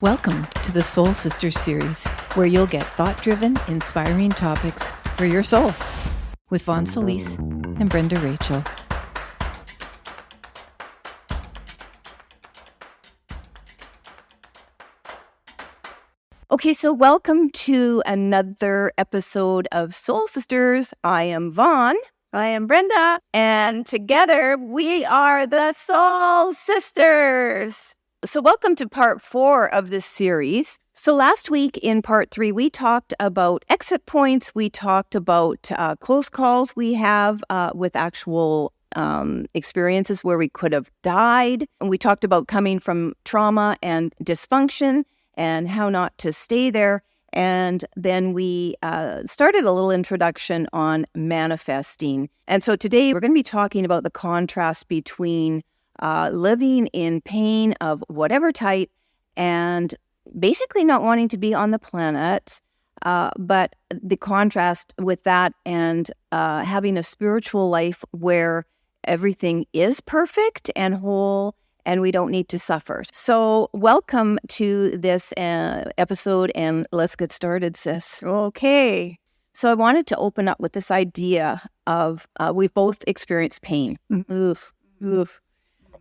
Welcome to the Soul Sisters series, where you'll get thought-driven, inspiring topics for your soul with Vonne Solís and Brenda Rachel. Okay, so welcome to another episode of Soul Sisters. I am Vonne. I am Brenda. And together we are the Soul Sisters. So welcome to part 4 of this series. So last week in part 3, we talked about exit points. We talked about close calls we have with actual experiences where we could have died. And we talked about coming from trauma and dysfunction and how not to stay there. And then we started a little introduction on manifesting. And so today we're going to be talking about the contrast between living in pain of whatever type and basically not wanting to be on the planet, but the contrast with that and having a spiritual life where everything is perfect and whole and we don't need to suffer. So welcome to this episode, and let's get started, sis. Okay. So I wanted to open up with this idea of we've both experienced pain. Oof, oof.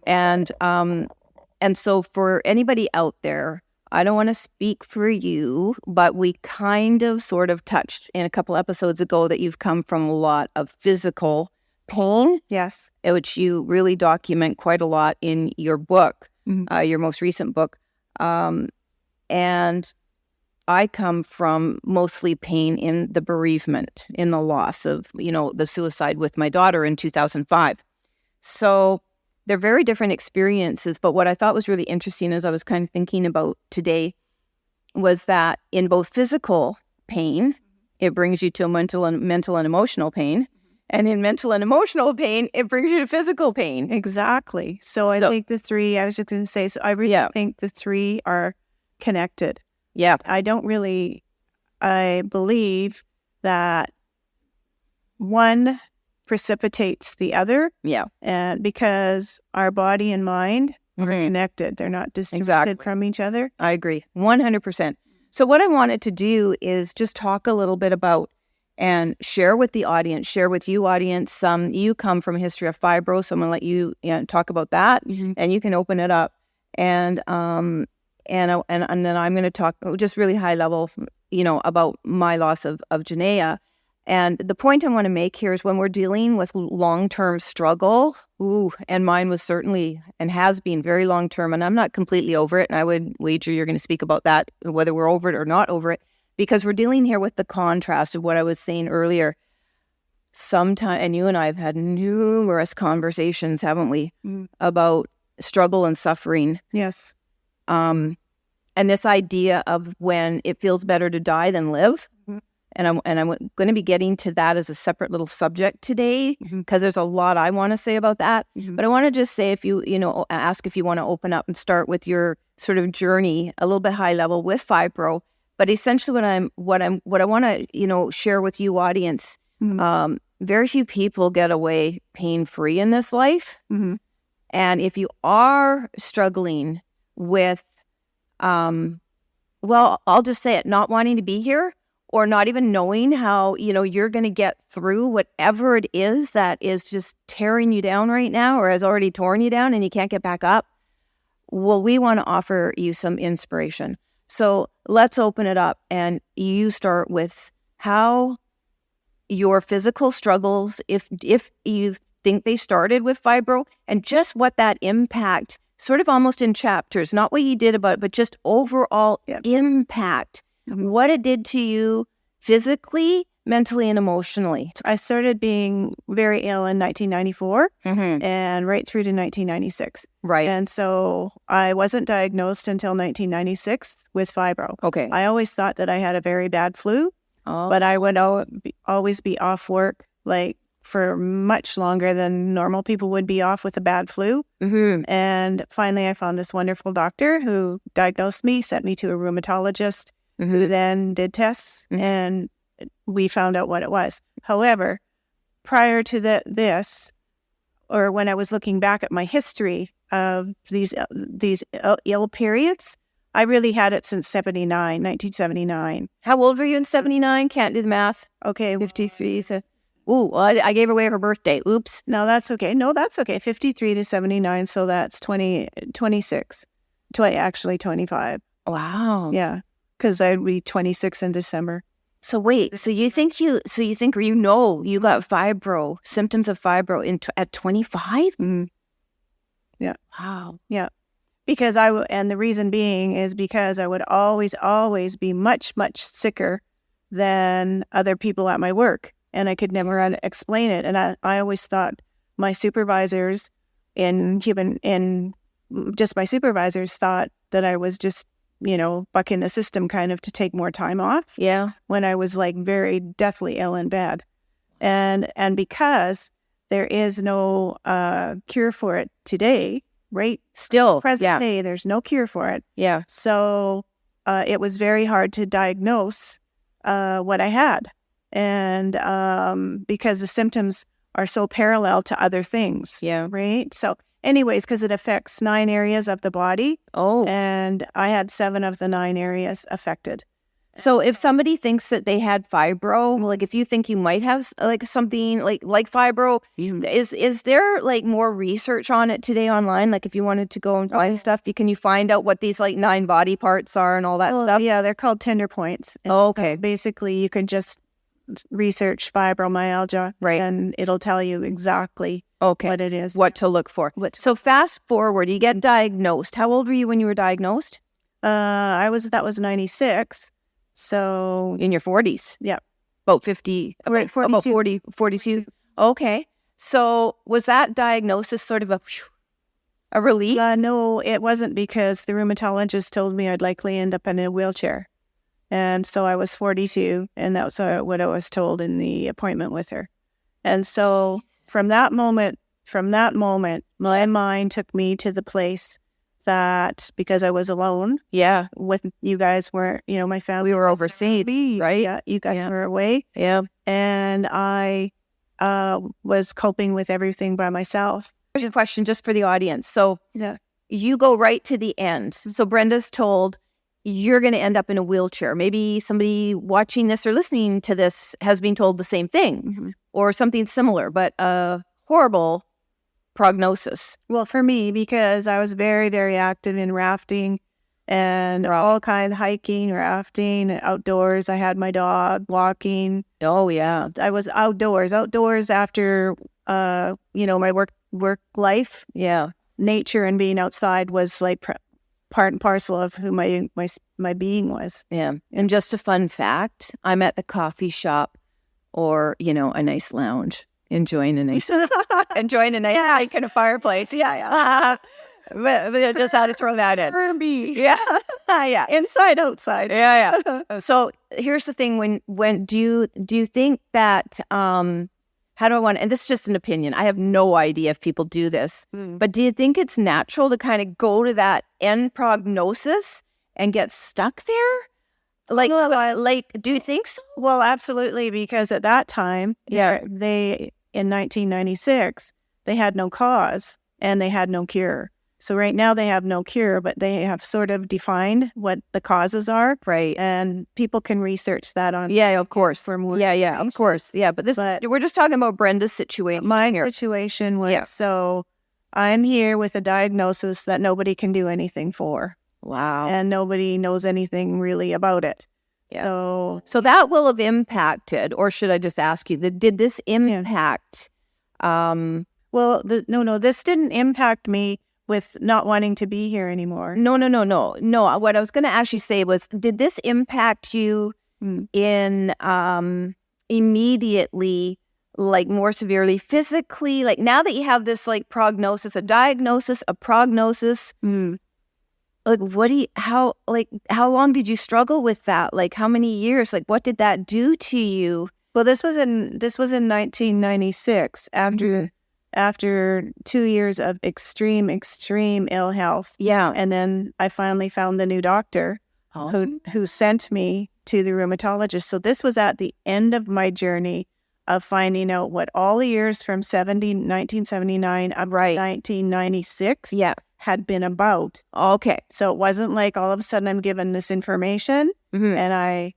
And so for anybody out there, I don't want to speak for you, but we kind of sort of touched in a couple episodes ago that you've come from a lot of physical pain. Yes. Which you really document quite a lot in your book, your most recent book. And I come from mostly pain in the bereavement, in the loss of, the suicide with my daughter in 2005. So they're very different experiences, but what I thought was really interesting as I was kind of thinking about today was that in both physical pain, it brings you to mental and emotional pain. And in mental and emotional pain, it brings you to physical pain. Exactly. So I think the three, I was just going to say, so I really think the three are connected. Yeah. I believe that one precipitates the other. Yeah. And because our body and mind are connected. They're not disconnected from each other. I agree. 100%. So what I wanted to do is just talk a little bit about and share with the audience, share with you audience. You come from a history of fibro, so I'm going to let you talk about that, and you can open it up. And then I'm going to talk just really high level, about my loss of Janaea. And the point I want to make here is when we're dealing with long-term struggle, and mine was certainly and has been very long-term, and I'm not completely over it, and I would wager you're going to speak about that, whether we're over it or not over it, because we're dealing here with the contrast of what I was saying earlier. Sometimes, and you and I have had numerous conversations, haven't we, about struggle and suffering. Yes. And this idea of when it feels better to die than live. And I'm going to be getting to that as a separate little subject today, because there's a lot I want to say about that. But I want to just say, if you ask if you want to open up and start with your sort of journey a little bit high level with fibro. But essentially, what I want to share with you, audience, very few people get away pain-free in this life. And if you are struggling with, I'll just say it, not wanting to be here, or not even knowing how, you're going to get through whatever it is that is just tearing you down right now, or has already torn you down and you can't get back up. Well, we want to offer you some inspiration. So let's open it up, and you start with how your physical struggles, if you think they started with fibro, and just what that impact, sort of almost in chapters, not what you did about it, but just overall impact, what it did to you physically, mentally, and emotionally. I started being very ill in 1994 and right through to 1996. Right. And so I wasn't diagnosed until 1996 with fibro. Okay. I always thought that I had a very bad flu, but I would always be off work for much longer than normal people would be off with a bad flu. And finally I found this wonderful doctor who diagnosed me, sent me to a rheumatologist, who then did tests, and we found out what it was. However, prior to this, or when I was looking back at my history of these ill periods, I really had it since 1979. How old were you in 79? Can't do the math. Okay. 53. So, I gave away her birthday. Oops. No, that's okay. 53 to 79. So that's 26. 25. Wow. Yeah. Because I'd be 26 in December. So wait, so you think you got symptoms of fibro at 25? Mm-hmm. Yeah. Wow. Yeah. Because and the reason being is because I would always be much, much sicker than other people at my work. And I could never explain it. And I always thought my supervisors my supervisors thought that I was just, bucking the system kind of to take more time off. Yeah. When I was like very deathly ill and bad. And because there is no cure for it today, right? Still. Present day, there's no cure for it. Yeah. So it was very hard to diagnose what I had. And because the symptoms are so parallel to other things. Yeah. Right? So anyways, because it affects 9 areas of the body. Oh. And I had 7 of the 9 areas affected. So if somebody thinks that they had fibro, like if you think you might have like something like fibro, is there like more research on it today online? Like if you wanted to go and find stuff, can you find out what these like 9 body parts are and all that stuff? Yeah, they're called tender points. And okay. So basically, you can just research fibromyalgia, right, and it'll tell you exactly what it is, what to look for. So fast forward, you get diagnosed. How old were you when you were diagnosed? That was 96. So in your 40s. Yeah. About 50, right, 42. About 40, 42. Okay. So was that diagnosis sort of a relief? No, it wasn't, because the rheumatologist told me I'd likely end up in a wheelchair. And so I was 42, and that's what I was told in the appointment with her. And so from that moment, my mind took me to the place that, because I was alone. Yeah. With you guys my family. We were overseas, right? Yeah. You guys were away. Yeah. And I was coping with everything by myself. Here's a question just for the audience. So you go right to the end. So Brenda's told you're going to end up in a wheelchair. Maybe somebody watching this or listening to this has been told the same thing or something similar, but a horrible prognosis. Well, for me, because I was very, very active in rafting and all kinds of hiking, rafting, outdoors. I had my dog walking. Oh, yeah. I was outdoors after, my work life. Yeah. Nature and being outside was like part and parcel of who my being was. Yeah. And just a fun fact, I'm at the coffee shop or, a nice lounge. Enjoying a nice hike in a fireplace. Yeah. But I just had to throw that in. Yeah. Yeah. Inside, outside. Yeah. So here's the thing. When do you think that, how do I want, and this is just an opinion. I have no idea if people do this, but do you think it's natural to kind of go to that end prognosis and get stuck there? Like, do you think so? Well, absolutely. Because at that time, in 1996, they had no cause and they had no cure. So right now they have no cure, but they have sort of defined what the causes are. Right. And people can research that on. Yeah, of course. For more. Yeah, of course. Yeah, but we're just talking about Brenda's situation. My situation was, so I'm here with a diagnosis that nobody can do anything for. Wow. And nobody knows anything really about it. Yeah. So that will have impacted, or should I just ask you, did this impact? Well, no, this didn't impact me with not wanting to be here anymore. No. What I was going to actually say was, did this impact you in immediately, like more severely physically? Like now that you have this like prognosis, a diagnosis, a prognosis. Like, how long did you struggle with that? Like, how many years? Like, what did that do to you? Well, this was in 1996 after 2 years of extreme ill health. Yeah. And then I finally found the new doctor who sent me to the rheumatologist. So this was at the end of my journey of finding out what all the years from 1979 up to 1996 had been about. Okay. So it wasn't like all of a sudden I'm given this information and I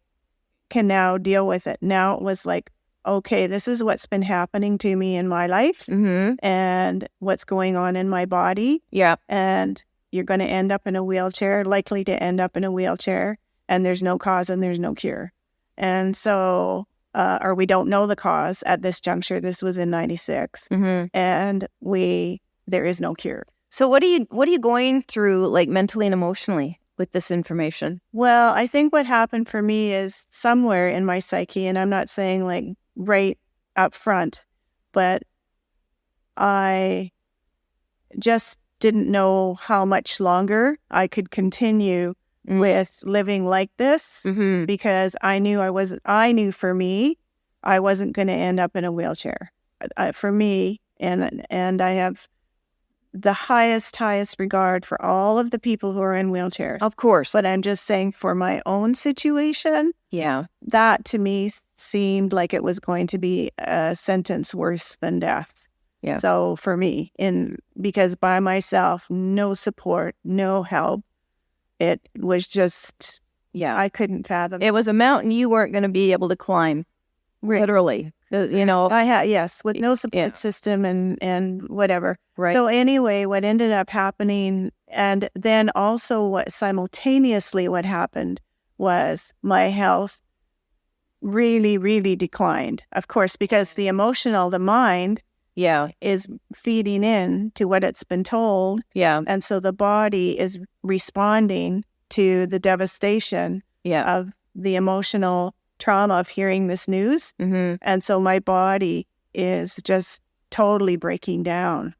can now deal with it. Now it was like, okay, this is what's been happening to me in my life and what's going on in my body. Yeah. And you're going to end up in a wheelchair, likely to end up in a wheelchair, and there's no cause and there's no cure. And so, or we don't know the cause at this juncture. This was in 96. And there is no cure. So what are you going through, like, mentally and emotionally with this information? Well, I think what happened for me is somewhere in my psyche, and I'm not saying like right up front, but I just didn't know how much longer I could continue with living like this because I knew for me, I wasn't going to end up in a wheelchair. For me, and I have the highest regard for all of the people who are in wheelchairs. Of course. But I'm just saying for my own situation, that to me seemed like it was going to be a sentence worse than death. Yeah. So for me, because by myself, no support, no help, it was just, I couldn't fathom. It was a mountain you weren't going to be able to climb, literally. I had, with no support system and whatever. Right. So anyway, what ended up happening, and then also what happened was my health really, really declined. Of course, because the mind is feeding in to what it's been told. Yeah. And so the body is responding to the devastation of the emotional trauma of hearing this news. And so my body is just totally breaking down.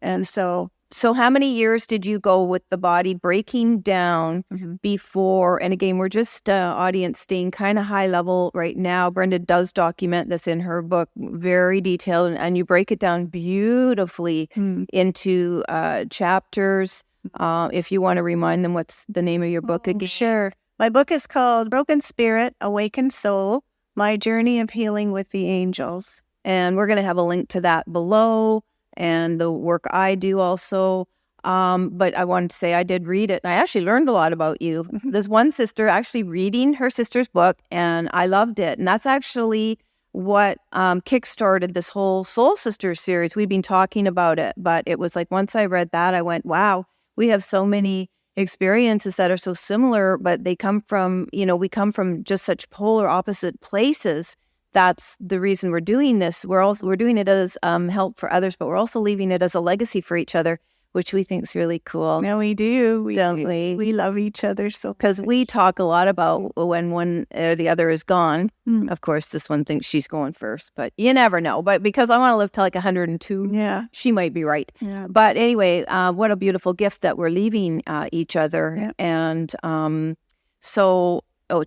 And so how many years did you go with the body breaking down before? And again, we're just audience staying kind of high level right now. Brenda does document this in her book, very detailed, and you break it down beautifully into chapters. If you want to remind them, what's the name of your book again? Sure. My book is called Broken Spirit, Awakened Soul, My Journey of Healing with the Angels. And we're going to have a link to that below, and the work I do also. But I wanted to say I did read it. I actually learned a lot about you. There's one sister actually reading her sister's book, and I loved it. And that's actually what kickstarted this whole Soul Sisters series. We've been talking about it, but it was like once I read that, I went, wow, we have so many experiences that are so similar, but they come from, we come from just such polar opposite places. That's the reason we're doing this. We're doing it as help for others, but we're also leaving it as a legacy for each other, which we think is really cool. No, we do. Don't we? We love each other so because we talk a lot about when one or the other is gone. Of course, this one thinks she's going first, but you never know. But because I want to live till like 102, she might be right. Yeah. But anyway, what a beautiful gift that we're leaving each other. Yeah. And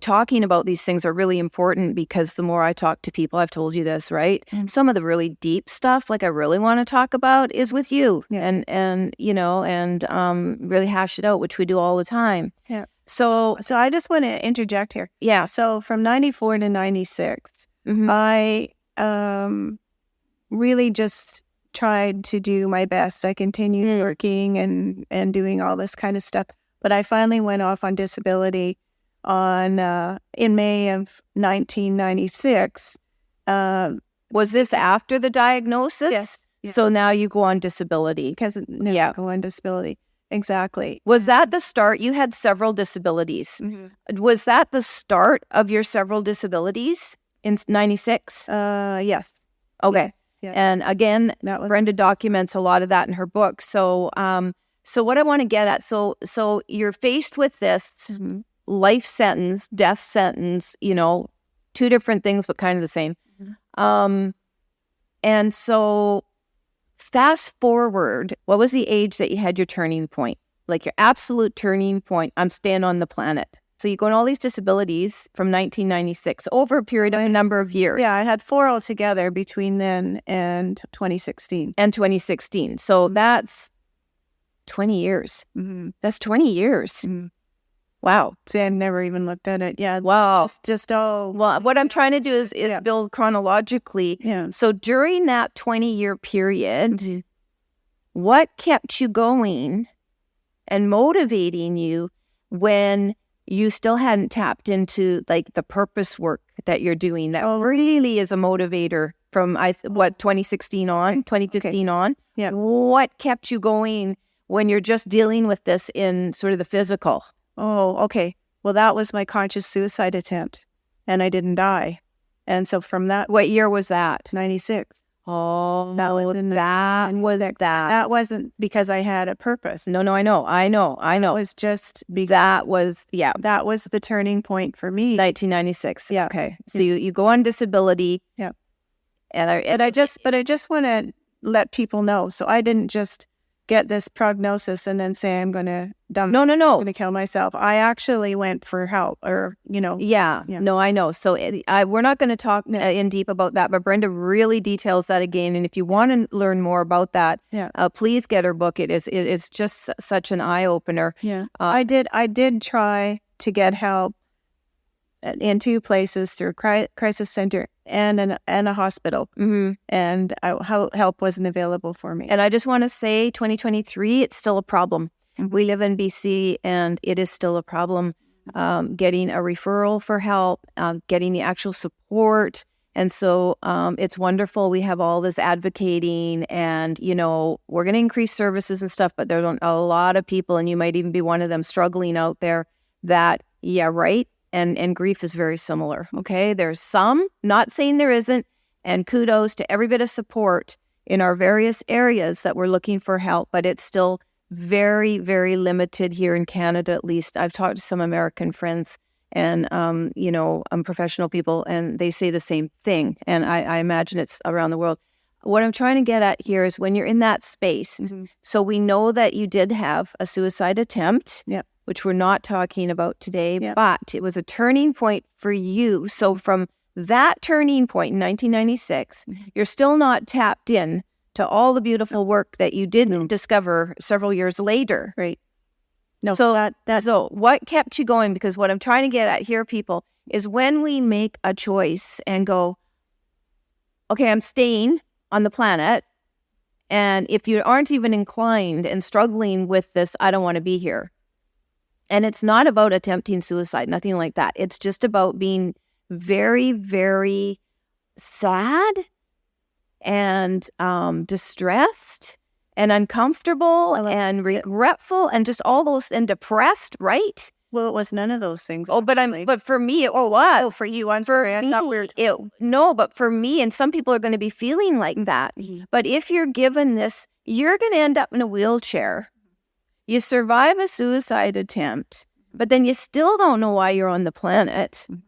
talking about these things are really important because the more I talk to people, I've told you this, right? Some of the really deep stuff, like I really want to talk about, is with you, and really hash it out, which we do all the time. Yeah. So I just want to interject here. Yeah. So from 94 to 96, I really just tried to do my best. I continued working and doing all this kind of stuff, but I finally went off on disability in May of 1996. Was this after the diagnosis? Yes. So now you go on disability. Go on disability. Exactly. Was that the start? You had several disabilities. Was that the start of your several disabilities in 96? Yes. Okay. Yes. And again, Brenda documents a lot of that in her book. So what I want to get at, so you're faced with this life sentence, death sentence, two different things, but kind of the same. And so fast forward, what was the age that you had your turning point? Like your absolute turning point, I'm staying on the planet. So you go on all these disabilities from 1996 over a period of a number of years. Yeah, I had 4 altogether between then and 2016. So that's 20 years. That's 20 years. Wow. See, I never even looked at it. Yeah. Wow. Well, what I'm trying to do is build chronologically. Yeah. So during that 20-year period, what kept you going and motivating you when you still hadn't tapped into like the purpose work that you're doing that really is a motivator from 2016 on, 2015 on? Yeah. What kept you going when you're just dealing with this in sort of the physical? Oh, okay. Well, that was my conscious suicide attempt, and I didn't die. And so from that, What year was that? 96. Oh, That was that wasn't because I had a purpose. No, I know. It was just That was the turning point for me. 1996. Yeah. Okay. So you go on disability. Yeah. And I just want to let people know. So I didn't just get this prognosis and then say I'm going to dump. No. I'm going to kill myself. I actually went for help, or Yeah. No, I know. So we're not going to talk in deep about that, but Brenda really details that again. And if you want to learn more about that, please get her book. It's just such an eye opener. Yeah. I did try to get help in 2 places, through a crisis center and a hospital. Mm-hmm. And help wasn't available for me. And I just want to say 2023, it's still a problem. Mm-hmm. We live in BC and it is still a problem getting a referral for help, getting the actual support. And so it's wonderful. We have all this advocating and, we're going to increase services and stuff, but there's a lot of people, and you might even be one of them, struggling out there that, right. And grief is very similar, okay? There's some, not saying there isn't, and kudos to every bit of support in our various areas that we're looking for help, but it's still very, very limited here in Canada, at least. I've talked to some American friends and, professional people, and they say the same thing, and I imagine it's around the world. What I'm trying to get at here is when you're in that space, so we know that you did have a suicide attempt, which we're not talking about today, but it was a turning point for you. So from that turning point in 1996, you're still not tapped in to all the beautiful work that you did discover several years later. Right. No. So so what kept you going? Because what I'm trying to get at here, people, is when we make a choice and go, okay, I'm staying on the planet. And if you aren't even inclined and struggling with this, I don't want to be here. And it's not about attempting suicide, nothing like that. It's just about being very, very sad and distressed and uncomfortable and regretful and just all those, and depressed, right? Well, it was none of those things. Oh, but for me, it was. Oh, for you, I'm sorry. I thought we were no, but for me, and some people are going to be feeling like that. Mm-hmm. But if you're given this, you're going to end up in a wheelchair. You survive a suicide attempt, but then you still don't know why you're on the planet. Mm-hmm.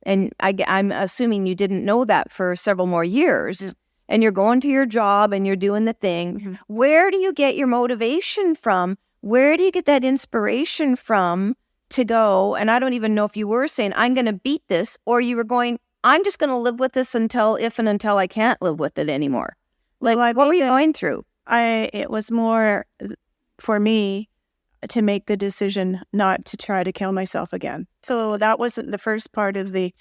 And I'm assuming you didn't know that for several more years. Mm-hmm. And you're going to your job and you're doing the thing. Mm-hmm. Where do you get your motivation from? Where do you get that inspiration from to go? And I don't even know if you were saying, I'm going to beat this, or you were going, I'm just going to live with this until I can't live with it anymore. Like, what were you going through? It was more for me to make the decision not to try to kill myself again. So that wasn't the first part of the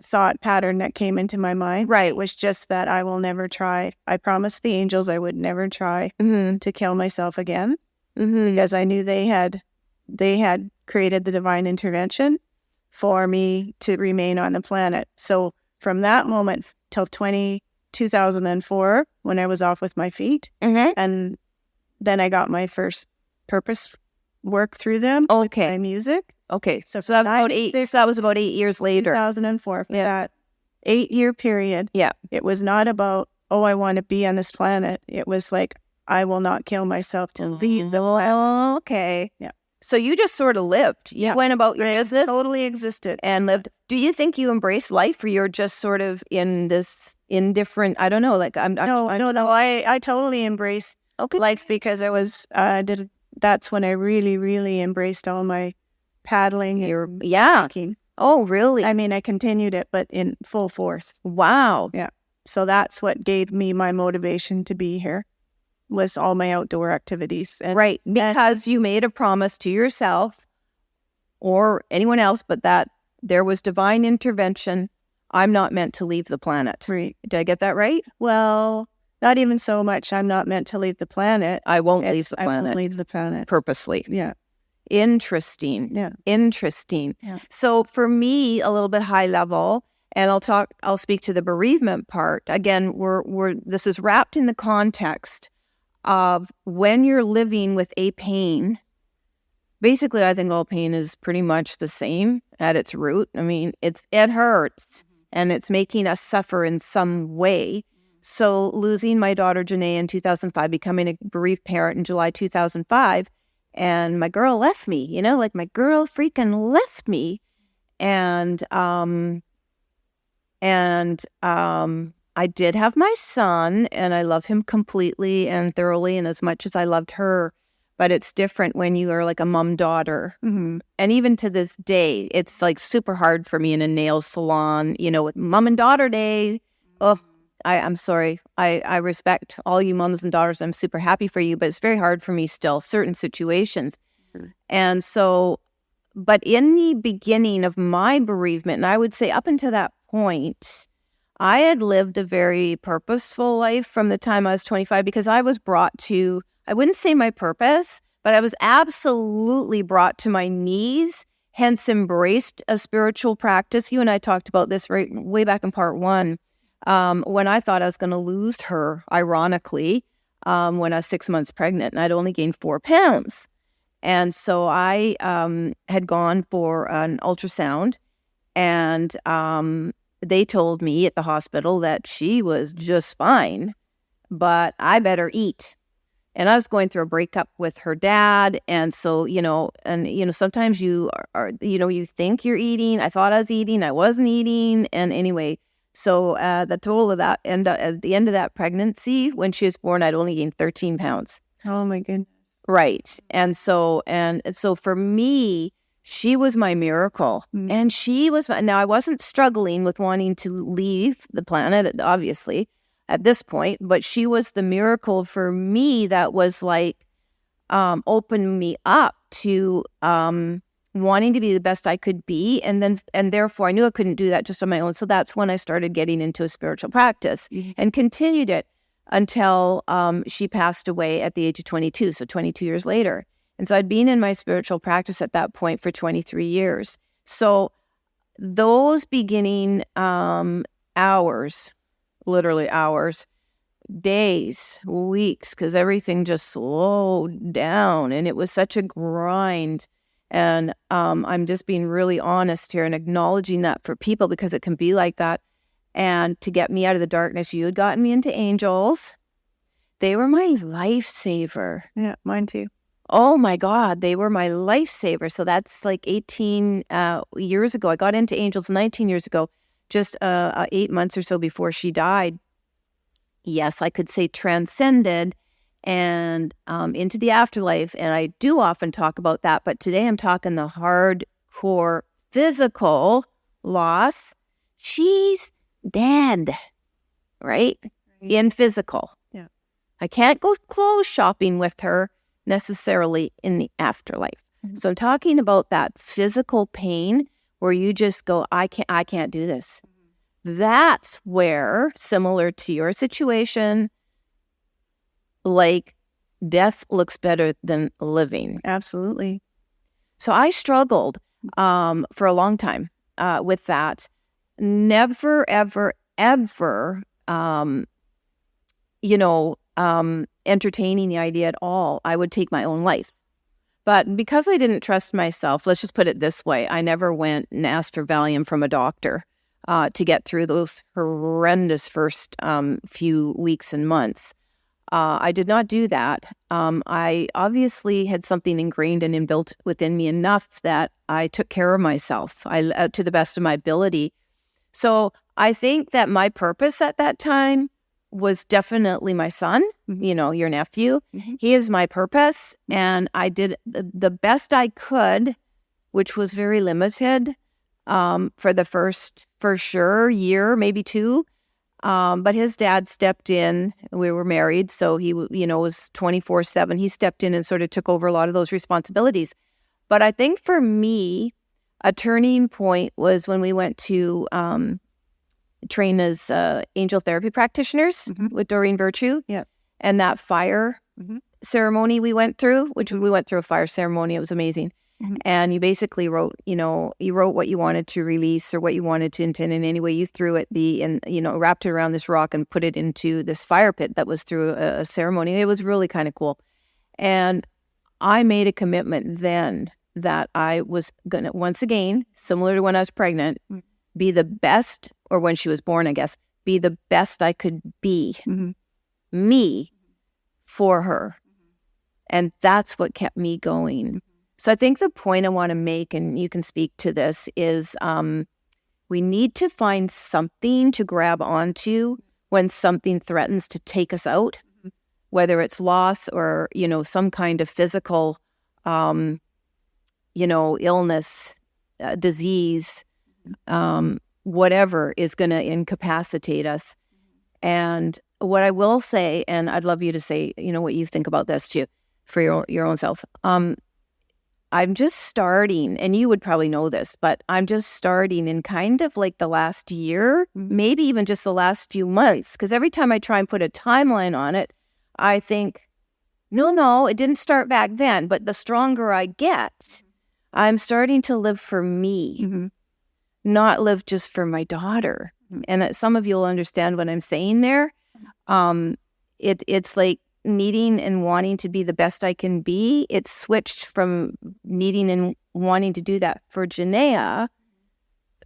thought pattern that came into my mind. Right. It was just that I will never try. I promised the angels I would never try to kill myself again, because I knew they had created the divine intervention for me to remain on the planet. So from that moment till 2004, when I was off with my feet, and then I got my first purpose work through them. Okay. My music. Okay. So that was about 8. So that was about 8 years later. 2004. For that 8-year period. Yeah. It was not about, I want to be on this planet. It was like, I will not kill myself to leave the planet. Oh, okay. Yeah. So you just sort of lived. You went about your business. Totally existed. And lived. Do you think you embrace life, or you're just sort of in this indifferent, I don't know, like No. I totally embraced life, because I was, that's when I really, really embraced all my paddling and hiking. Oh, really? I mean, I continued it, but in full force. Wow. Yeah. So that's what gave me my motivation to be here, was all my outdoor activities. And, right. Because you made a promise to yourself or anyone else, but that there was divine intervention. I'm not meant to leave the planet. Right. Did I get that right? Well, Not even so much I'm not meant to leave the planet. I won't leave the I won't planet leave the planet. purposely. Yeah. Interesting. Yeah. Interesting. Yeah. So for me, a little bit high level, and I'll speak to the bereavement part. Again, this is wrapped in the context of when you're living with a pain. Basically, I think all pain is pretty much the same at its root. I mean, it hurts and it's making us suffer in some way. So losing my daughter, Janae, in 2005, becoming a bereaved parent in July 2005, and my girl left me, like my girl freaking left me. And I did have my son, and I love him completely and thoroughly and as much as I loved her. But it's different when you are like a mom-daughter. Mm-hmm. And even to this day, it's like super hard for me in a nail salon, with mom and daughter day. Oh, I'm sorry. I respect all you moms and daughters. I'm super happy for you, but it's very hard for me still, certain situations. Mm-hmm. And so, but in the beginning of my bereavement, and I would say up until that point, I had lived a very purposeful life from the time I was 25 because I was brought to, I wouldn't say my purpose, but I was absolutely brought to my knees, hence embraced a spiritual practice. You and I talked about this way back in part 1, when I thought I was going to lose her, ironically, when I was 6 months pregnant, and I'd only gained 4 pounds. And so I had gone for an ultrasound, and they told me at the hospital that she was just fine, but I better eat. And I was going through a breakup with her dad. And so, sometimes you are, you think you're eating. I thought I was eating. I wasn't eating. And anyway, so the total of that, at the end of that pregnancy, when she was born, I'd only gained 13 pounds. Oh, my goodness. Right. And so for me, she was my miracle. Mm-hmm. And she was now I wasn't struggling with wanting to leave the planet, obviously, at this point, but she was the miracle for me that was like opened me up to wanting to be the best I could be. And therefore I knew I couldn't do that just on my own. So that's when I started getting into a spiritual practice and continued it until she passed away at the age of 22. So 22 years later. And so I'd been in my spiritual practice at that point for 23 years. So those beginning hours, literally hours, days, weeks, because everything just slowed down and it was such a grind. And I'm just being really honest here and acknowledging that for people because it can be like that. And to get me out of the darkness, you had gotten me into angels. They were my lifesaver. Yeah, mine too. Oh my God, they were my lifesaver. So that's like 18 years ago. I got into angels 19 years ago, just 8 months or so before she died. Yes, I could say transcended and into the afterlife. And I do often talk about that. But today I'm talking the hardcore physical loss. She's dead, right? In physical. Yeah. I can't go clothes shopping with her necessarily in the afterlife. Mm-hmm. So I'm talking about that physical pain where you just go, I can't do this. Mm-hmm. That's where, similar to your situation, like death looks better than living. Absolutely. So I struggled for a long time with that. Never, ever, ever, entertaining the idea at all, I would take my own life. But because I didn't trust myself, let's just put it this way, I never went and asked for Valium from a doctor to get through those horrendous first few weeks and months. I did not do that. I obviously had something ingrained and inbuilt within me enough that I took care of myself to the best of my ability. So I think that my purpose at that time was definitely my son, your nephew. Mm-hmm. He is my purpose. And I did the best I could, which was very limited for the first, for sure, year, maybe 2. But his dad stepped in. We were married, so he, was 24/7. He stepped in and sort of took over a lot of those responsibilities. But I think for me, a turning point was when we went to train as angel therapy practitioners with Doreen Virtue. Yeah. And that fire ceremony we went through, which we went through a fire ceremony. It was amazing. And you basically wrote, you wrote what you wanted to release or what you wanted to intend in any way. You threw it wrapped it around this rock and put it into this fire pit that was through a ceremony. It was really kind of cool. And I made a commitment then that I was going to, once again, similar to when I was pregnant, be the best, or when she was born, I guess, be the best I could be, me, for her. And that's what kept me going. So I think the point I want to make, and you can speak to this, is we need to find something to grab onto when something threatens to take us out, whether it's loss or, some kind of physical, illness, disease, whatever is going to incapacitate us. And what I will say, and I'd love you to say, what you think about this too, for your own self. I'm just starting, and you would probably know this, but I'm just starting in kind of like the last year, maybe even just the last few months, because every time I try and put a timeline on it, I think, no, it didn't start back then, but the stronger I get, I'm starting to live for me, not live just for my daughter. And some of you will understand what I'm saying there. It's like needing and wanting to be the best I can be. It's switched from needing and wanting to do that for Janaea,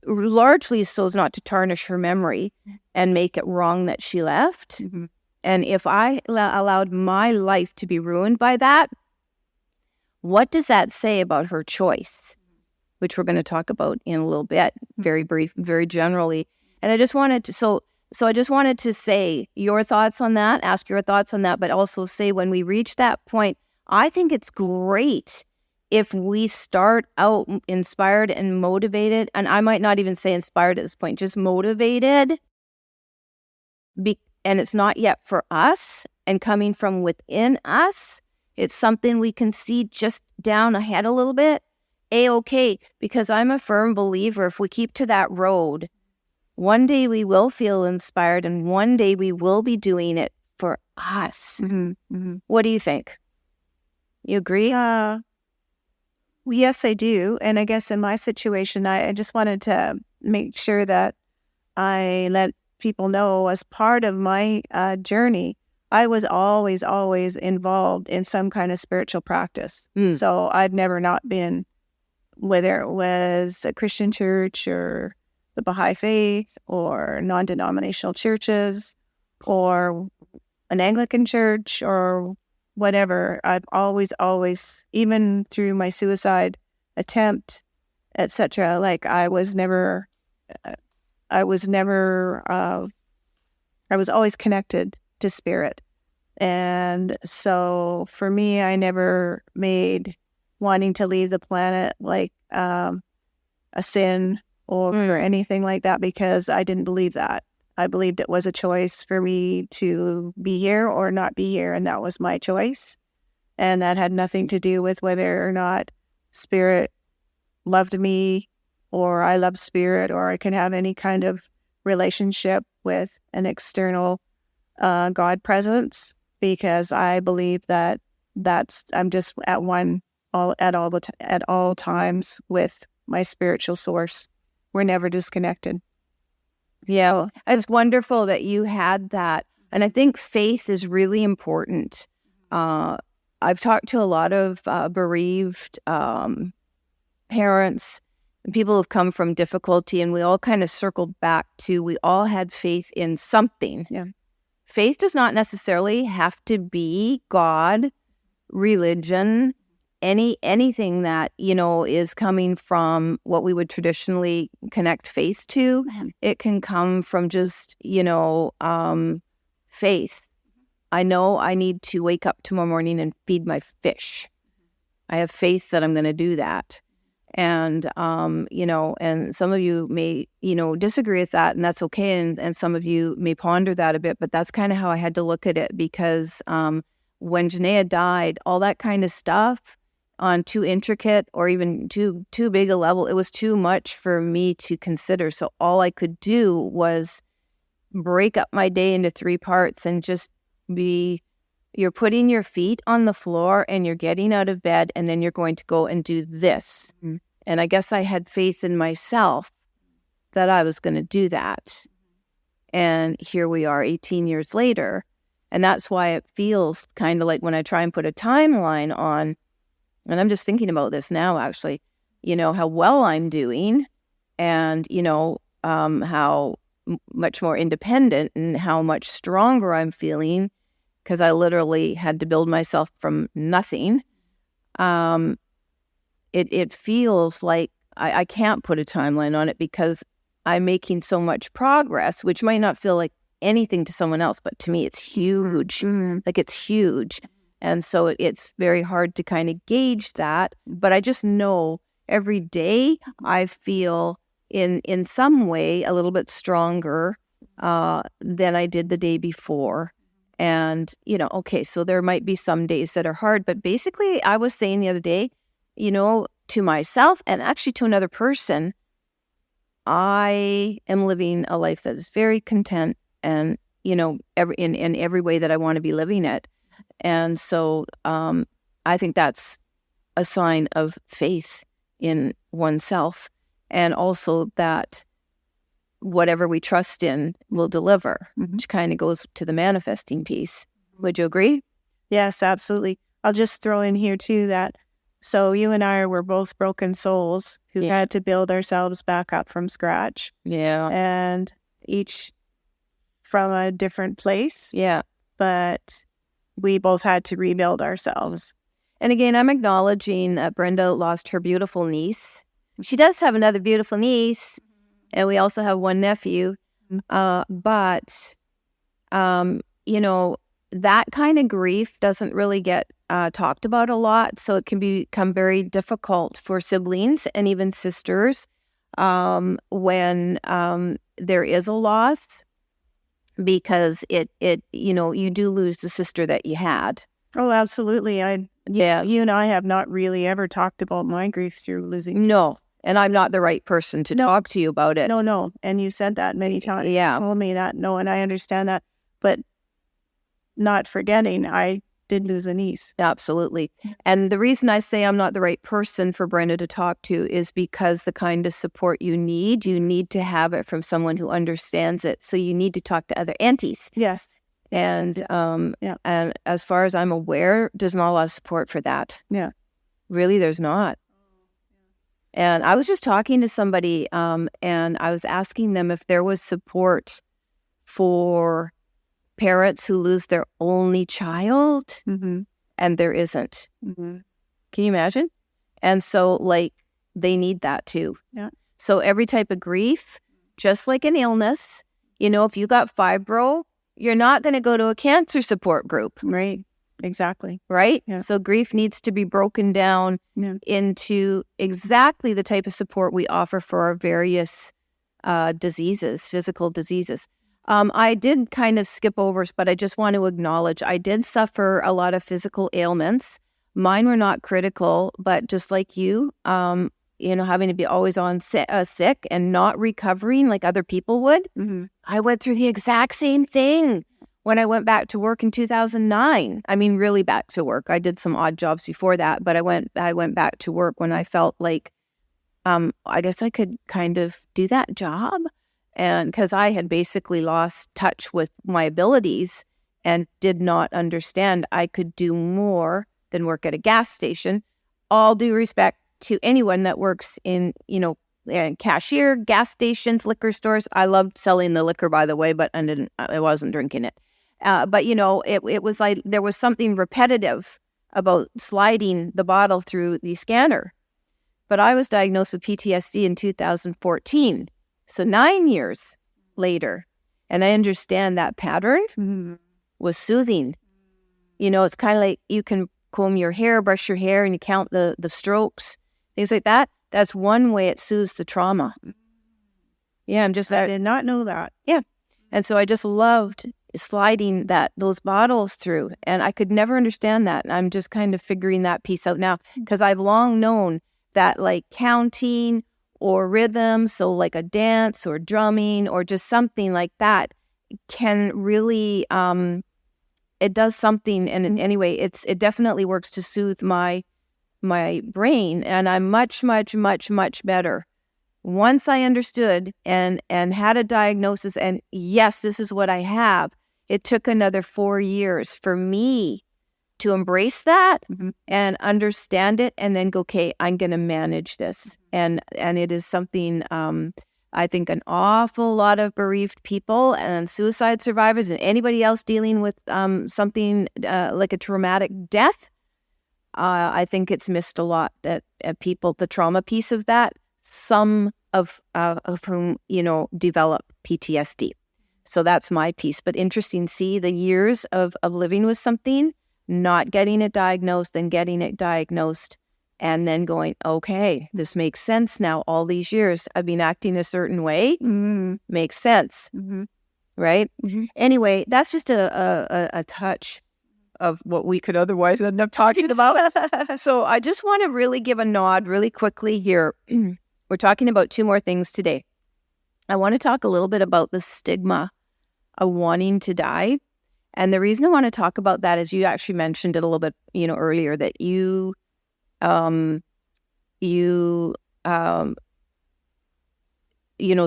largely so as not to tarnish her memory and make it wrong that she left. And if I allowed my life to be ruined by that, what does that say about her choice? Which we're going to talk about in a little bit, very brief, very generally. And I just wanted to, so I just wanted to say your thoughts on that, ask your thoughts on that, but also say when we reach that point, I think it's great if we start out inspired and motivated, and I might not even say inspired at this point, just motivated, and it's not yet for us and coming from within us. It's something we can see just down ahead a little bit. A-okay, because I'm a firm believer if we keep to that road, one day we will feel inspired and one day we will be doing it for us. What do you think? You agree? Yes, I do. And I guess in my situation, I just wanted to make sure that I let people know as part of my journey, I was always involved in some kind of spiritual practice. So I've never not been, whether it was a Christian church or the Baha'i faith or non-denominational churches or an Anglican church or whatever. I've always, even through my suicide attempt, etc. Like I was always connected to spirit. And so for me, I never made wanting to leave the planet like a sin or anything like that, because I didn't believe that. I believed it was a choice for me to be here or not be here, and that was my choice. And that had nothing to do with whether or not spirit loved me or I loved spirit or I could have any kind of relationship with an external God presence, because I believe that I'm just at all times with my spiritual source. We're never disconnected. Yeah, it's wonderful that you had that. And I think faith is really important. I've talked to a lot of bereaved parents, people who've come from difficulty, and we all kind of circled back to, we all had faith in something. Yeah. Faith does not necessarily have to be God, religion, anything that, is coming from what we would traditionally connect faith to. It can come from just, faith. I know I need to wake up tomorrow morning and feed my fish. I have faith that I'm going to do that. And, and some of you may, disagree with that, and that's okay. And some of you may ponder that a bit, but that's kind of how I had to look at it, because when Janaea died, all that kind of stuff on too intricate or even too big a level. It was too much for me to consider. So all I could do was break up my day into 3 parts and just you're putting your feet on the floor and you're getting out of bed, and then you're going to go and do this. Mm-hmm. And I guess I had faith in myself that I was going to do that. And here we are 18 years later. And that's why it feels kind of like when I try and put a timeline on, and I'm just thinking about this now, actually, how well I'm doing and, how much more independent and how much stronger I'm feeling, because I literally had to build myself from nothing. It feels like I can't put a timeline on it because I'm making so much progress, which might not feel like anything to someone else, but to me, it's huge. Mm-hmm. Like, it's huge. And so it's very hard to kind of gauge that. But I just know every day I feel in some way a little bit stronger than I did the day before. And, okay, so there might be some days that are hard. But basically, I was saying the other day, to myself and actually to another person, I am living a life that is very content and, in every way that I want to be living it. And so I think that's a sign of faith in oneself, and also that whatever we trust in will deliver, which kind of goes to the manifesting piece. Would you agree? Yes, absolutely. I'll just throw in here too that, so you and I were both broken souls who had to build ourselves back up from scratch. Yeah. And each from a different place. Yeah. But we both had to rebuild ourselves. And again, I'm acknowledging that Brenda lost her beautiful niece. She does have another beautiful niece, and we also have one nephew. But that kind of grief doesn't really get talked about a lot. So it can become very difficult for siblings and even sisters when there is a loss, because you do lose the sister that you had. Oh, absolutely. You and I have not really ever talked about my grief through losing. No. And I'm not the right person to talk to you about it. No. And you said that many times. Yeah. You told me that. No, and I understand that. But not forgetting, I did lose a niece. Absolutely. And the reason I say I'm not the right person for Brenda to talk to is because the kind of support you need to have it from someone who understands it. So you need to talk to other aunties. Yes. And and as far as I'm aware, there's not a lot of support for that. Yeah. Really, there's not. And I was just talking to somebody and I was asking them if there was support for parents who lose their only child, and there isn't. Can you imagine? And so, they need that too. Yeah. So every type of grief, just like an illness, if you got fibro, you're not going to go to a cancer support group. Right. Exactly. Right? Yeah. So grief needs to be broken down into exactly the type of support we offer for our various diseases, physical diseases. I did kind of skip over, but I just want to acknowledge I did suffer a lot of physical ailments. Mine were not critical, but just like you, having to be always on sick and not recovering like other people would. I went through the exact same thing when I went back to work in 2009. I mean, really back to work. I did some odd jobs before that, but I went back to work when I felt like I guess I could kind of do that job. And because I had basically lost touch with my abilities and did not understand I could do more than work at a gas station. All due respect to anyone that works in, cashier, gas stations, liquor stores. I loved selling the liquor, by the way, but I wasn't drinking it. But it was like there was something repetitive about sliding the bottle through the scanner. But I was diagnosed with PTSD in 2014. So 9 years later, and I understand that pattern was soothing. It's kind of like you can comb your hair, brush your hair, and you count the strokes, things like that. That's one way it soothes the trauma. Yeah, I did not know that. Yeah. And so I just loved, sliding those bottles through. And I could never understand that. And I'm just kind of figuring that piece out now, because I've long known that like counting or rhythm, so like a dance or drumming or just something like that can really, it does something. And anyway, it definitely works to soothe my brain. And I'm much, much, much, much better once I understood and had a diagnosis. And yes, this is what I have. It took another 4 years for me to embrace that and understand it, and then go, okay, I'm going to manage this. And it is something, I think an awful lot of bereaved people and suicide survivors and anybody else dealing with something like a traumatic death, I think it's missed a lot, that people, the trauma piece of that, some of whom, develop PTSD. So that's my piece. But interesting, see the years of living with something, not getting it diagnosed, then getting it diagnosed, and then going, okay, this makes sense now. All these years I've been acting a certain way. Makes sense. Right? Anyway, that's just a touch of what we could otherwise end up talking about. So I just want to really give a nod really quickly here. We're talking about 2 more things today. I want to talk a little bit about the stigma of wanting to die. And the reason I want to talk about that is you actually mentioned it a little bit, earlier, that you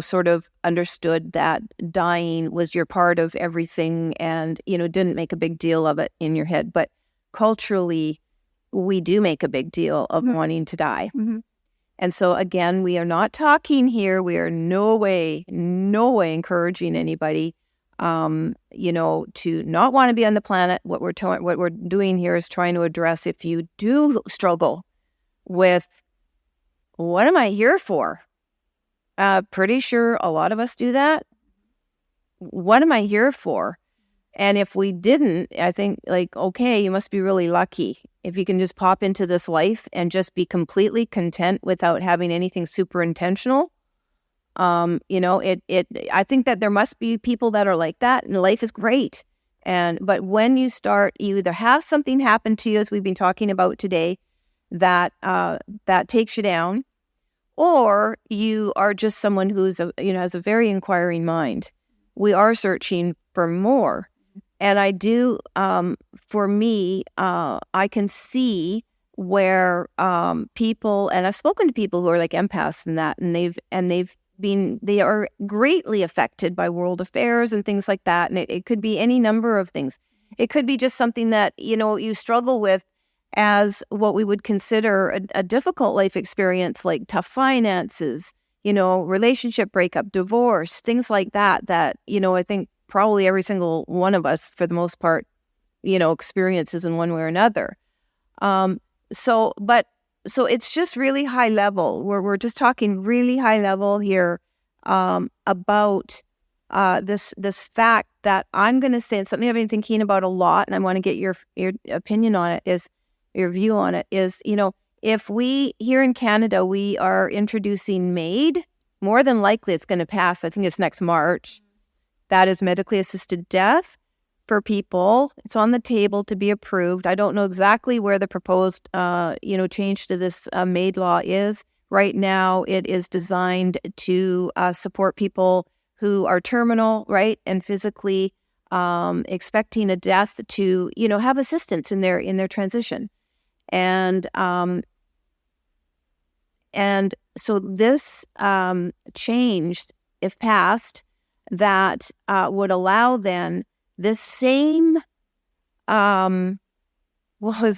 sort of understood that dying was your part of everything and, didn't make a big deal of it in your head. But culturally, we do make a big deal of wanting to die. And so again, we are not talking here. We are no way encouraging anybody, to not want to be on the planet. What we're doing here is trying to address, if you do struggle with, what am I here for? Pretty sure a lot of us do that. What am I here for? And if we didn't, I think, okay, you must be really lucky if you can just pop into this life and just be completely content without having anything super intentional. I think that there must be people that are like that, and life is great. But when you either have something happen to you, as we've been talking about today, that takes you down, or you are just someone who's has a very inquiring mind. We are searching for more. And I do, for me, I can see where people, and I've spoken to people who are like empaths and that, and they are greatly affected by world affairs and things like that. And it could be any number of things. It could be just something that, you struggle with as what we would consider a difficult life experience, like tough finances, relationship breakup, divorce, things like that, I think probably every single one of us, for the most part, experiences in one way or another. So it's just really high level. We're just talking really high level here about this fact that I'm going to say, and something I've been thinking about a lot, and I want to get your opinion on it, is your view on it, is, if we, here in Canada, we are introducing MAID, more than likely it's going to pass, I think it's next March. That is medically assisted death for people. It's on the table to be approved. I don't know exactly where the proposed, change to this MAID law is. Right now, it is designed to support people who are terminal, right, and physically expecting a death to, have assistance in their transition. And so this change, if passed, that would allow then this same, is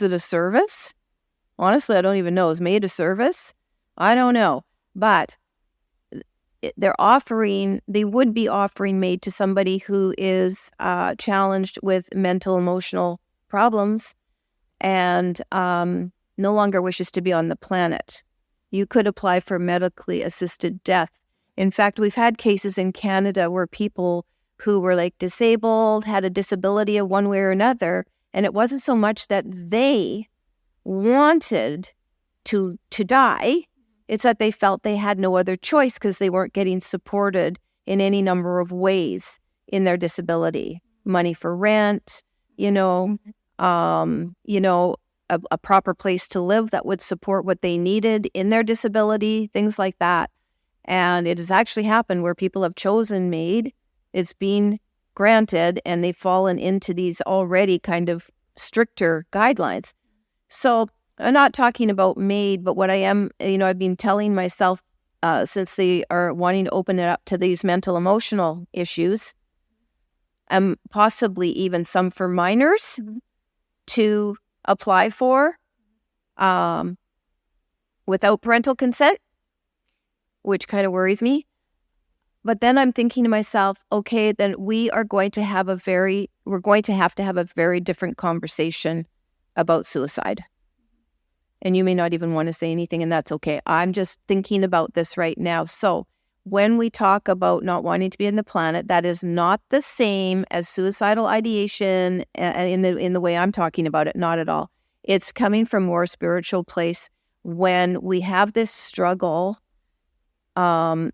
it a service? Honestly, I don't even know. Is MAID a service? I don't know. But they would be offering MAID to somebody who is challenged with mental, emotional problems and no longer wishes to be on the planet. You could apply for medically assisted death. In fact, we've had cases in Canada where people who were like disabled, had a disability of one way or another, and it wasn't so much that they wanted to die, it's that they felt they had no other choice because they weren't getting supported in any number of ways in their disability, money for rent, a proper place to live that would support what they needed in their disability, things like that. And it has actually happened where people have chosen MAID, it's been granted, and they've fallen into these already kind of stricter guidelines. So I'm not talking about MAID, but what I am, I've been telling myself since they are wanting to open it up to these mental emotional issues, and possibly even some for minors to apply for without parental consent, which kind of worries me. But then I'm thinking to myself, okay, then we're going to have to have a very different conversation about suicide. And you may not even want to say anything, and that's okay. I'm just thinking about this right now. So when we talk about not wanting to be in the planet, that is not the same as suicidal ideation in the way I'm talking about it, not at all. It's coming from a more spiritual place when we have this struggle to,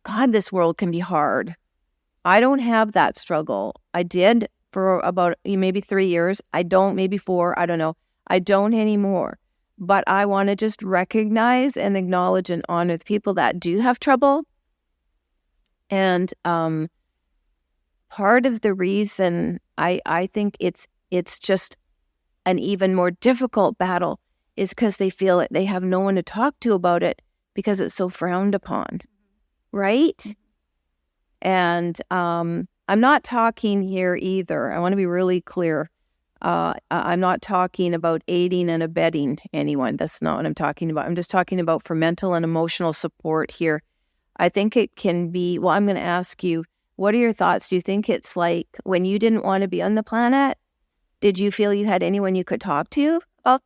God, this world can be hard. I don't have that struggle. I did for about maybe 3 years. I don't, maybe 4, I don't know. I don't anymore. But I want to just recognize and acknowledge and honor the people that do have trouble. And part of the reason I think it's just an even more difficult battle is because they feel that they have no one to talk to about it because it's so frowned upon, right? And I'm not talking here either. I want to be really clear. I'm not talking about aiding and abetting anyone. That's not what I'm talking about. I'm just talking about for mental and emotional support here. I think it can be, well, I'm going to ask you, what are your thoughts? Do you think it's like when you didn't want to be on the planet, did you feel you had anyone you could talk to about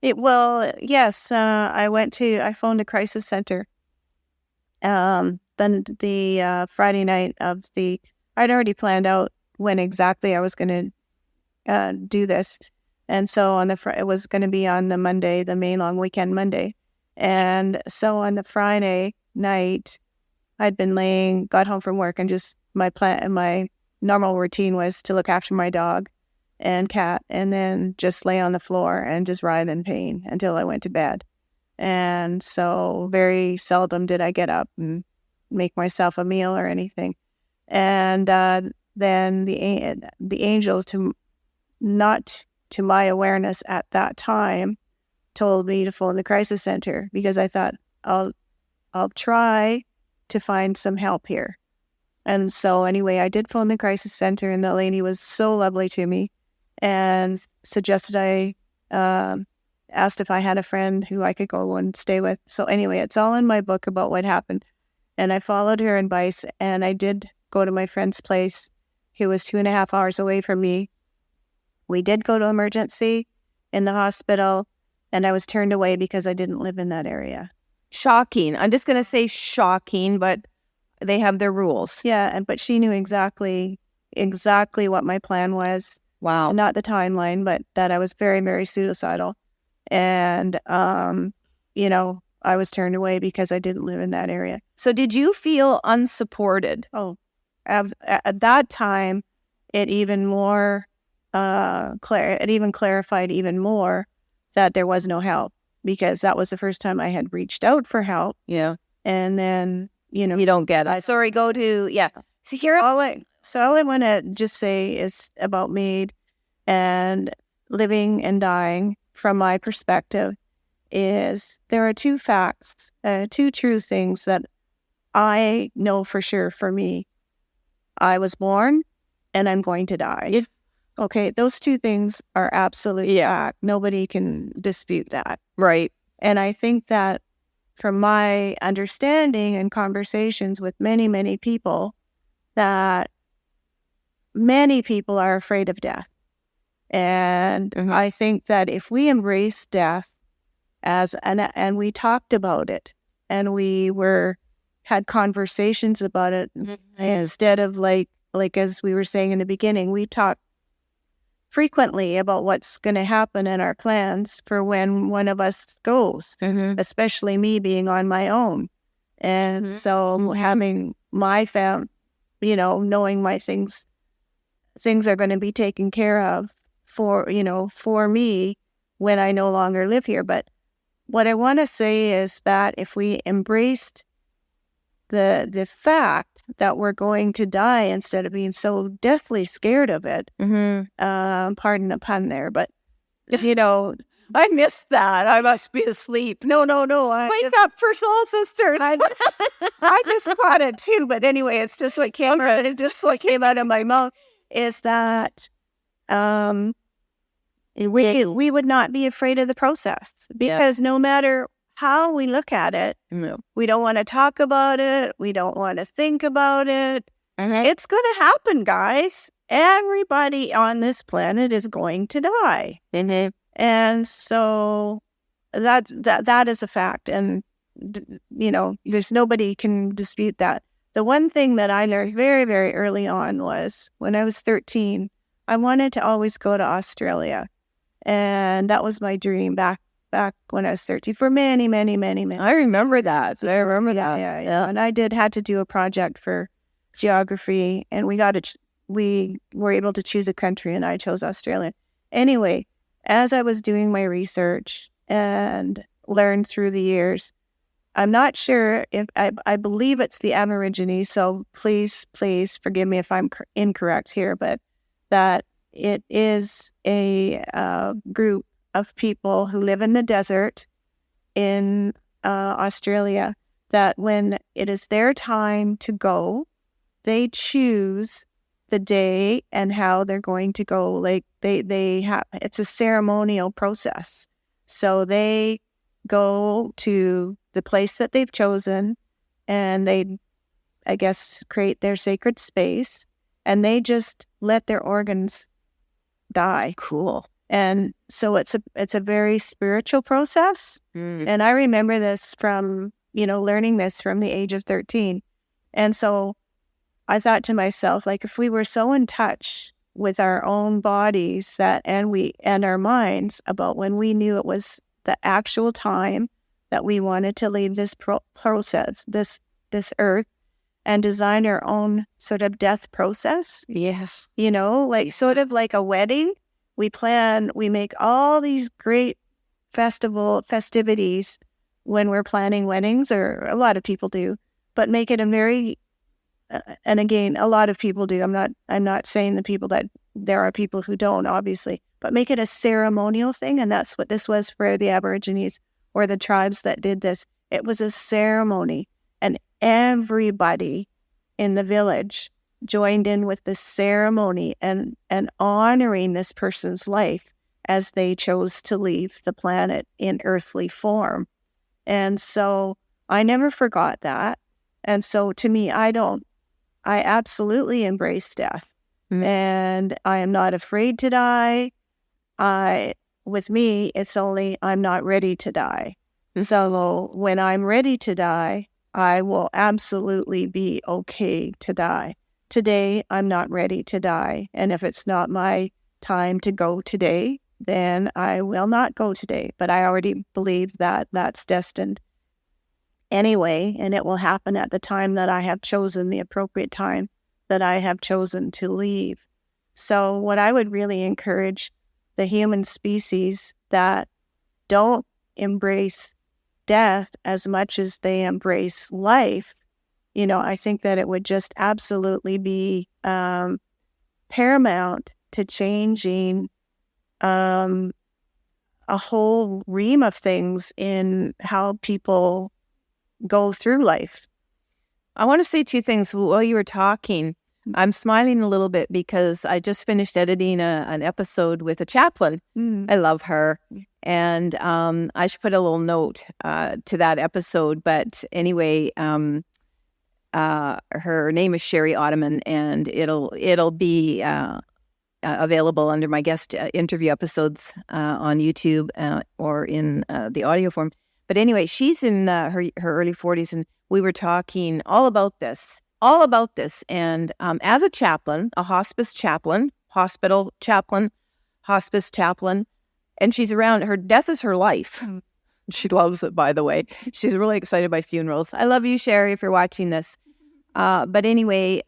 that? Yes. I phoned a crisis center. Then the Friday night I'd already planned out when exactly I was going to do this, and so it was going to be on the Monday, the main long weekend Monday, and so on the Friday night, I'd been got home from work, and just my normal routine was to look after my dog and cat, and then just lay on the floor and just writhe in pain until I went to bed. And so very seldom did I get up and make myself a meal or anything. And then the angels, not to my awareness at that time, told me to phone the crisis center because I thought I'll try to find some help here. And so anyway, I did phone the crisis center, and the lady was so lovely to me and suggested I asked if I had a friend who I could go and stay with. So anyway, it's all in my book about what happened. And I followed her advice, and I did go to my friend's place, who was 2.5 hours away from me. We did go to emergency in the hospital, and I was turned away because I didn't live in that area. Shocking. I'm just going to say shocking, but they have their rules. Yeah, but she knew exactly what my plan was. Wow. Not the timeline, but that I was very, very suicidal. And, I was turned away because I didn't live in that area. So did you feel unsupported? Oh, at that time, it even more... it even clarified even more that there was no help, because that was the first time I had reached out for help. Yeah. And then, you don't get it. Sorry, go to, yeah. So here, all I want to just say is about MAID and living and dying from my perspective is there are two facts, two true things that I know for sure for me. I was born and I'm going to die. Yeah. Okay, those two things are absolute fact. Nobody can dispute that. Right. And I think that from my understanding and conversations with many, many people, that many people are afraid of death. And I think that if we embrace death and we talked about it, and we had conversations about it, instead of like as we were saying in the beginning, we talked frequently about what's going to happen in our plans for when one of us goes, especially me being on my own. And so having my knowing my things are going to be taken care of for me when I no longer live here. But what I want to say is that if we embraced the fact that we're going to die instead of being so deathly scared of it, pardon the pun there, but I missed that. I must be asleep. No. Wake up for Soul Sisters. I just caught it too. But anyway, it's just what came out. It just what came out of my mouth is that we would not be afraid of the process, because no matter how we look at it, we don't want to talk about it. We don't want to think about it. It's going to happen, guys. Everybody on this planet is going to die. And so that is a fact. And, there's nobody can dispute that. The one thing that I learned very, very early on was when I was 13, I wanted to always go to Australia. And that was my dream back when I was 13 for many, many, many, many. I remember that. Yeah. And I had to do a project for geography, and we were able to choose a country, and I chose Australia. Anyway, as I was doing my research and learned through the years, I'm not sure if I believe it's the Aborigines, so please forgive me if I'm incorrect here, but that it is a group of people who live in the desert in Australia, that when it is their time to go, they choose the day and how they're going to go. Like they have, it's a ceremonial process. So they go to the place that they've chosen, and they, I guess, create their sacred space, and they just let their organs die. Cool. And so it's a very spiritual process. And I remember this from, learning this from the age of 13. And so I thought to myself, like, if we were so in touch with our own bodies and our minds about when we knew it was the actual time that we wanted to leave this process, this earth, and design our own sort of death process. Yes. Like sort of like a wedding. We make all these great festivities when we're planning weddings, or a lot of people do, but make it and again, a lot of people do. I'm not saying that there are people who don't, obviously, but make it a ceremonial thing. And that's what this was for the Aborigines, or the tribes that did this. It was a ceremony, and everybody in the village joined in with the ceremony and honoring this person's life as they chose to leave the planet in earthly form. And so I never forgot that. And so to me, I absolutely embrace death. And I am not afraid to die. With me, it's only I'm not ready to die. So when I'm ready to die, I will absolutely be okay to die. Today, I'm not ready to die. And if it's not my time to go today, then I will not go today. But I already believe that that's destined anyway, and it will happen at the time that I have chosen, the appropriate time that I have chosen to leave. So what I would really encourage the human species that don't embrace death as much as they embrace life, I think that it would just absolutely be paramount to changing a whole ream of things in how people go through life. I want to say two things while you were talking. I'm smiling a little bit because I just finished editing an episode with a chaplain. I love her. And I should put a little note to that episode. But anyway, her name is Sherry Ottoman, and it'll be available under my guest interview episodes on YouTube or in the audio form. But anyway, she's in her early 40s, and we were talking all about this. And as a chaplain, a hospice chaplain, hospital chaplain, hospice chaplain, and she's around, her death is her life. She loves it, by the way. She's really excited by funerals. I love you, Sherry, if you're watching this. But anyway,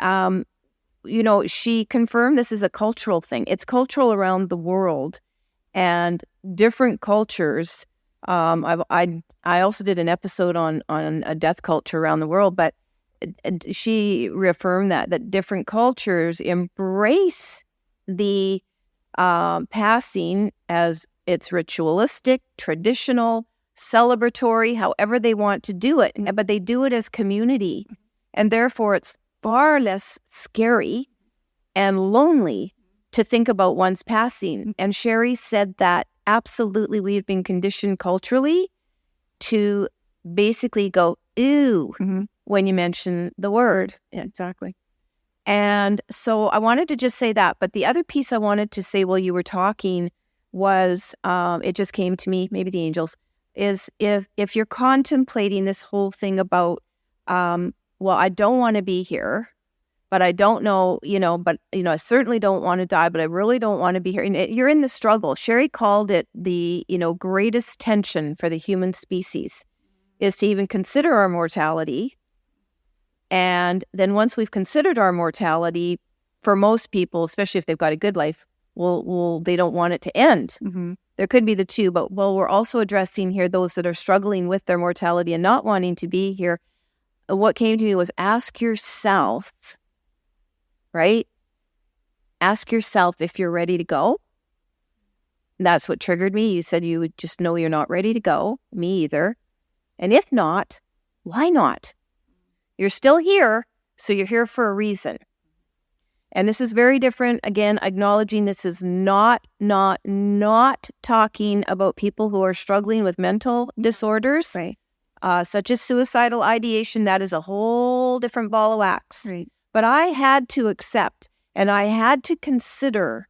she confirmed this is a cultural thing. It's cultural around the world, and different cultures. I also did an episode on a death culture around the world, but she reaffirmed that different cultures embrace the passing as it's ritualistic, traditional, celebratory, however they want to do it, but they do it as community, and therefore it's far less scary and lonely to think about one's passing. And Sherry said that absolutely we've been conditioned culturally to basically go, ew, when you mention the word. Yeah, exactly. And so I wanted to just say that. But the other piece I wanted to say while you were talking was, it just came to me, maybe the angels, is if you're contemplating this whole thing about, well, I don't want to be here, but I don't know, I certainly don't want to die, but I really don't want to be here. And you're in the struggle. Sherry called it the, greatest tension for the human species is to even consider our mortality. And then once we've considered our mortality, for most people, especially if they've got a good life, they don't want it to end. There could be the two, but we're also addressing here those that are struggling with their mortality and not wanting to be here. What came to me was ask yourself, right? Ask yourself if you're ready to go. That's what triggered me. You said you would just know you're not ready to go. Me either. And if not, why not? You're still here, so you're here for a reason. And this is very different. Again, acknowledging this is not talking about people who are struggling with mental disorders, right, such as suicidal ideation. That is a whole different ball of wax. Right. But I had to accept and I had to consider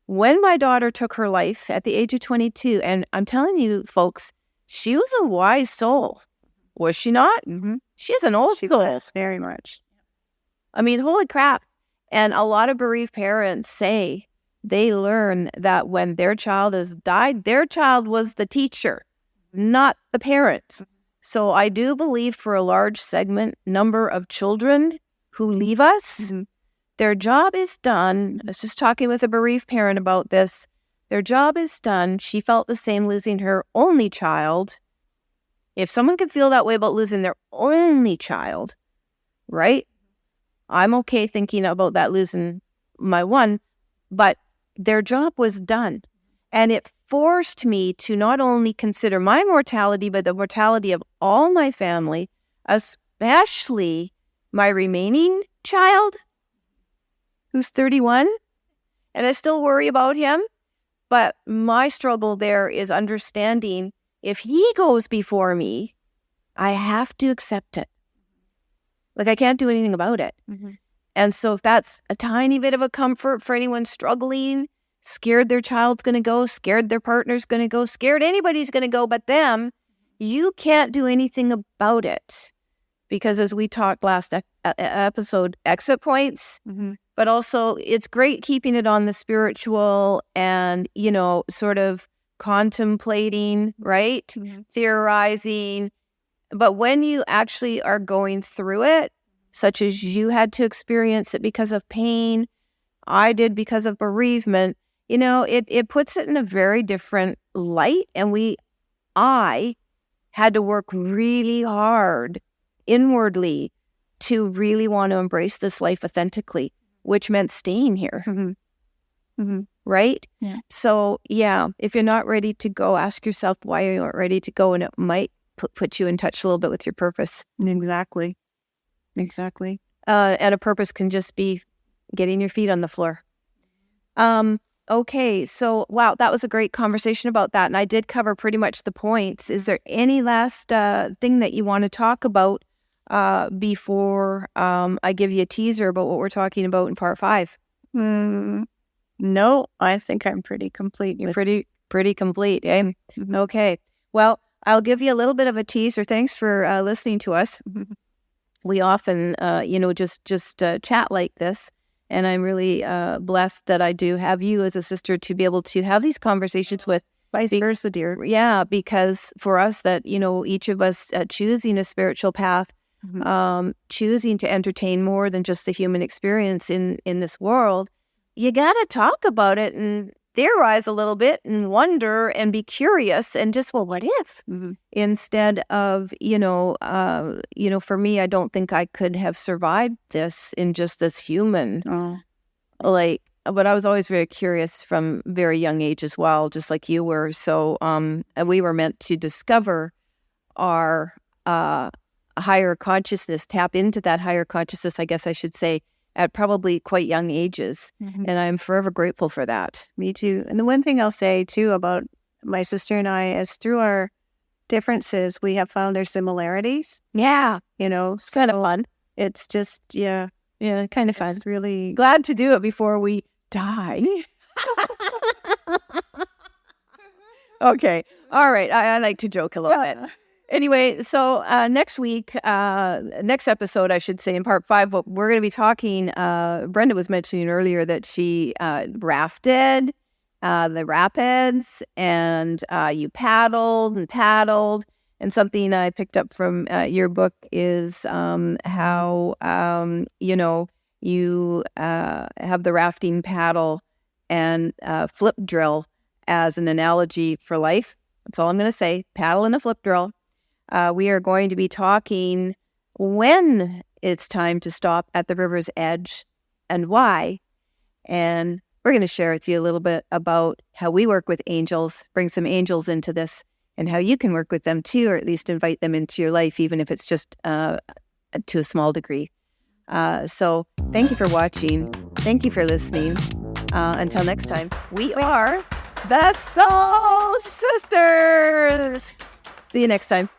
when my daughter took her life at the age of 22. And I'm telling you, folks, she was a wise soul. Was she not? She's an old soul. Was, very much. I mean, holy crap. And a lot of bereaved parents say they learn that when their child has died, their child was the teacher, not the parent. So I do believe for a large number of children who leave us, their job is done. I was just talking with a bereaved parent about this. Their job is done. She felt the same losing her only child. If someone can feel that way about losing their only child, right? I'm okay thinking about that losing my one, but their job was done. And it forced me to not only consider my mortality, but the mortality of all my family, especially my remaining child, who's 31. And I still worry about him. But my struggle there is understanding if he goes before me, I have to accept it. Like, I can't do anything about it. And so if that's a tiny bit of a comfort for anyone struggling, scared their child's going to go, scared their partner's going to go, scared anybody's going to go but them, you can't do anything about it. Because as we talked last episode, exit points, but also it's great keeping it on the spiritual and, sort of contemplating, right? Theorizing. But when you actually are going through it, such as you had to experience it because of pain, I did because of bereavement, it puts it in a very different light. And I had to work really hard inwardly to really want to embrace this life authentically, which meant staying here. Right? Yeah. So, if you're not ready to go, ask yourself why you aren't ready to go, and it might put you in touch a little bit with your purpose. Exactly. And a purpose can just be getting your feet on the floor. Okay, so wow, that was a great conversation about that, and I did cover pretty much the points. Is there any last thing that you want to talk about before I give you a teaser about what we're talking about in part 5? No, I think I'm pretty complete. You're pretty complete, eh? Okay. Well, I'll give you a little bit of a teaser. Thanks for listening to us. We often, just chat like this. And I'm really blessed that I do have you as a sister to be able to have these conversations with. Vice versa, dear. Yeah, because for us that, each of us choosing a spiritual path, choosing to entertain more than just the human experience in this world, you got to talk about it and theorize a little bit and wonder and be curious and just, well, what if? Instead of, for me, I don't think I could have survived this in just this human. But I was always very curious from very young age as well, just like you were. So we were meant to discover our higher consciousness, tap into that higher consciousness, I guess I should say, at probably quite young ages. And I'm forever grateful for that. Me too. And the one thing I'll say too about my sister and I is through our differences, we have found our similarities. Yeah. It's kind of fun. It's just, yeah, kind of fun. It's really glad to do it before we die. Okay. All right. I like to joke a little bit. Anyway, so next episode, I should say, in part 5, we're going to be talking, Brenda was mentioning earlier that she rafted the rapids, and you paddled. And something I picked up from your book is how, you have the rafting paddle and flip drill as an analogy for life. That's all I'm going to say. Paddle and a flip drill. We are going to be talking when it's time to stop at the river's edge and why. And we're going to share with you a little bit about how we work with angels, bring some angels into this, and how you can work with them too, or at least invite them into your life, even if it's just to a small degree. So thank you for watching. Thank you for listening. Until next time, we are the Soul Sisters. See you next time.